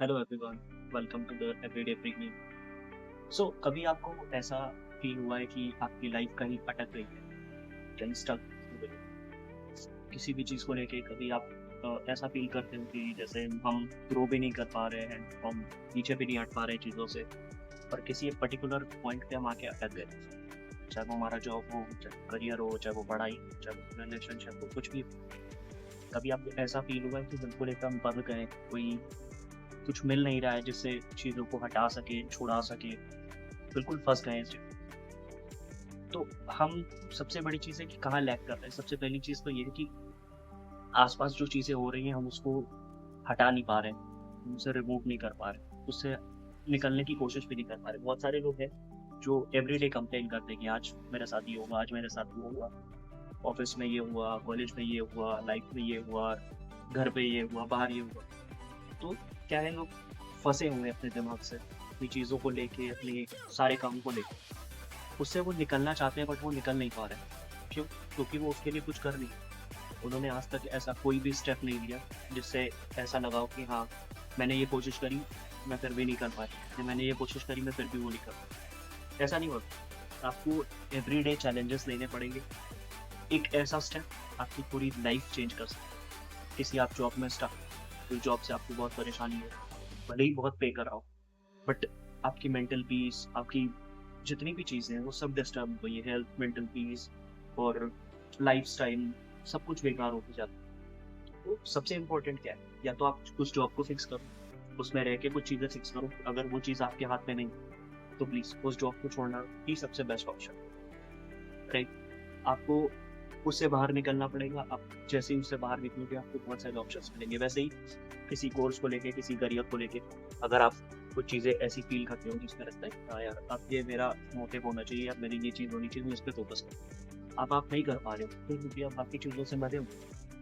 Hello everyone, welcome to the everyday premium. So कभी आपको ऐसा फील हुआ है कि आपकी लाइफ कहीं अटक गई है, कहीं स्टक हो गई है? किसी भी चीज़ को लेके कभी आप ऐसा फील करते हो कि जैसे हम ग्रो भी नहीं कर पा रहे हैं, हम पीछे भी नहीं हट पा रहे चीज़ों से, और किसी एक पर्टिकुलर पॉइंट पे हम आके अटक गए। चाहे वो हमारा जॉब हो, चाहे करियर हो, चाहे वो पढ़ाई हो, चाहे वो रिलेशनशिप हो, कुछ भी हो। कभी आपको ऐसा फील हुआ है कि बिल्कुल एकदम बंद गए, कोई कुछ मिल नहीं रहा है जिससे चीज़ों को हटा सके, छुड़ा सके, बिल्कुल फँस गए हैं इस चीज़। तो हम सबसे बड़ी चीज़ है कि कहाँ लैग कर रहे हैं। सबसे पहली चीज़ तो ये है कि आस-पास जो चीज़ें हो रही हैं हम उसको हटा नहीं पा रहे हैं, हम उसे रिमूव नहीं कर पा रहे, उससे निकलने की कोशिश भी नहीं कर पा रहे। बहुत सारे लोग हैं जो एवरीडे कंप्लेन करते हैं कि आज मेरे साथ ये हुआ, आज मेरे साथ वो हुआ, ऑफ़िस में ये हुआ, कॉलेज में ये हुआ, लाइफ़ में ये हुआ, घर पे ये हुआ, बाहर ये हुआ। तो क्या है, लोग फँसे हुए हैं अपने दिमाग से, अपनी चीज़ों को लेके, अपने सारे काम को लेके। उससे वो निकलना चाहते हैं बट वो निकल नहीं पा रहे हैं। क्यों? क्योंकि वो उसके लिए कुछ कर नहीं उन्होंने आज तक ऐसा कोई भी स्टेप नहीं लिया जिससे ऐसा लगा हो कि हाँ, मैंने ये कोशिश करी, मैं फिर भी नहीं कर पाया, या मैंने ये कोशिश करी, मैं फिर भी वो नहीं कर पाया। ऐसा नहीं होता। आपको एवरीडे चैलेंजेस लेने पड़ेंगे। एक ऐसा स्टेप आपकी पूरी लाइफ चेंज कर सकता है। किसी आप जॉब में स्टक, कोई जॉब से आपको बहुत परेशानी है, भले ही बहुत पे कर रहा हो, बट आपकी मेंटल पीस, आपकी जितनी भी चीज़ें हैं, वो सब डिस्टर्ब हो गई है। हेल्थ, मेंटल पीस और लाइफ़स्टाइल, सब कुछ बेकार होके जाता है। तो सबसे इम्पोर्टेंट क्या है? या तो आप उस जॉब को फिक्स करो, उसमें रह के कुछ चीज़ें फिक्स करो। अगर वो चीज़ आपके हाथ में नहीं, तो प्लीज़ उस जॉब को छोड़ना ही सबसे बेस्ट ऑप्शन है, राइट? आपको उससे बाहर निकलना पड़ेगा। आप जैसे ही उससे बाहर निकलोगे, आपको बहुत सारे ऑप्शंस मिलेंगे। वैसे ही किसी कोर्स को लेके, किसी करियर को लेके, अगर आप कुछ चीज़ें ऐसी फ़ील करते हो जिसमें लगता है कि हाँ यार, अब ये मेरा मोटिव होना चाहिए, अब मेरी ये चीज़ होनी चाहिए, मैं इस पे फ़ोकस करूँ। अब आप नहीं कर पा रहे हो, क्योंकि आप बाकी चीज़ों से बंधे हो।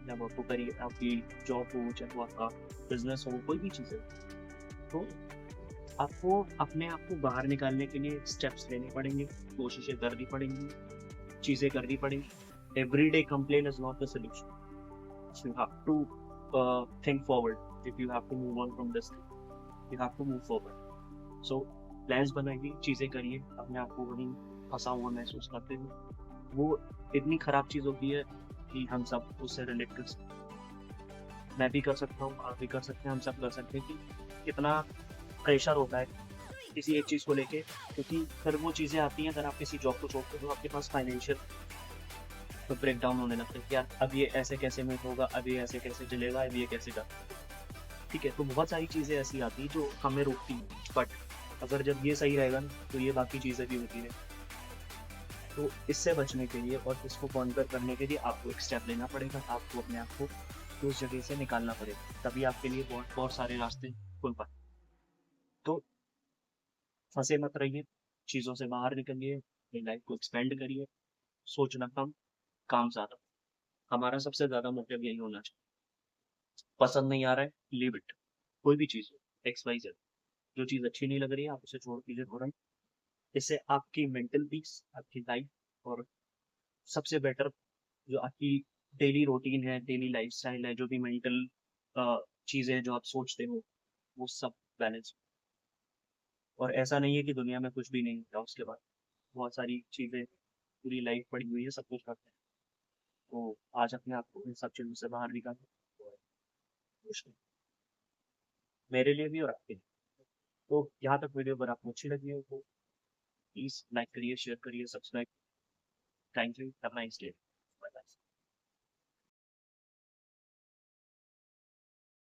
जब आपको करिए, आपकी जॉब हो, चाहे वो आपका बिज़नेस हो, कोई भी चीज़ है, तो आपको अपने आप को बाहर निकालने के लिए स्टेप्स लेने पड़ेंगे, कोशिशें करनी पड़ेंगी, चीज़ें करनी पड़ेंगी। Everyday complain is not the solution. You have to think forward. If you have to move on from this thing, you have to move forward. So plans बनाइए, चीज़ें करिए, अपने आप को वहीं फँसा हुआ महसूस करते हुए। वो इतनी खराब चीज़ होती है कि हम सब उससे रिलेट कर सकते हैं। मैं भी कर सकता हूँ, आप भी कर सकते हैं, हम सब कर सकते हैं कि कितना प्रेशर होता है किसी एक चीज़ को लेके, क्योंकि फिर वो चीज़ें आती हैं, अगर आप किसी जॉब को छोड़ते हो तो आपके पास फाइनेंशियल तो ब्रेकडाउन होने लगता है कि यार अब ये ऐसे कैसे में होगा, अब ये ऐसे कैसे चलेगा, अब ये कैसे कर, ठीक है? तो बहुत सारी चीज़ें ऐसी आती हैं जो हमें रोकती हैं, बट अगर जब ये सही रहेगा ना, तो ये बाकी चीज़ें भी होती रहें। तो इससे बचने के लिए और इसको कॉन्कर करने के लिए आपको एक स्टेप लेना पड़ेगा, आपको अपने आप को उस जगह से निकालना पड़ेगा, तभी आपके लिए बहुत बहुत सारे रास्ते खुल पाएँ। तो फँसे मत रहिए, चीज़ों से बाहर निकलिए, अपनी लाइफ़ को एक्सपेंड करिए, सोचना कम, काम ज़्यादा। हमारा सबसे ज़्यादा मोटिव यही होना चाहिए। पसंद नहीं आ रहा है, लीव इट। कोई भी चीज़ हो, एक्स, वाई, ज़ेड। जो चीज़ अच्छी नहीं लग रही है, आप उसे छोड़ दीजिए तुरंत। इससे आपकी मेंटल पीस, आपकी लाइफ़ और सबसे बेटर जो आपकी डेली रूटीन है, डेली लाइफ़स्टाइल है, जो भी मेंटल चीज़ें हैं जो आप सोचते हो, वो सब बैलेंस। और ऐसा नहीं है कि दुनिया में कुछ भी नहीं होता उसके बाद। बहुत सारी चीज़ें, पूरी लाइफ़ पड़ी हुई है, सब कुछ करते हैं। तो आज अपने आप को इन सब चीज़ों से बाहर निकालिए और खुश रहिए, मेरे लिए भी और आपके लिए। तो यहाँ तक वीडियो अगर आपको अच्छी लगी हो तो प्लीज़ लाइक करिए, शेयर करिए, subscribe. Thank you, have a nice day.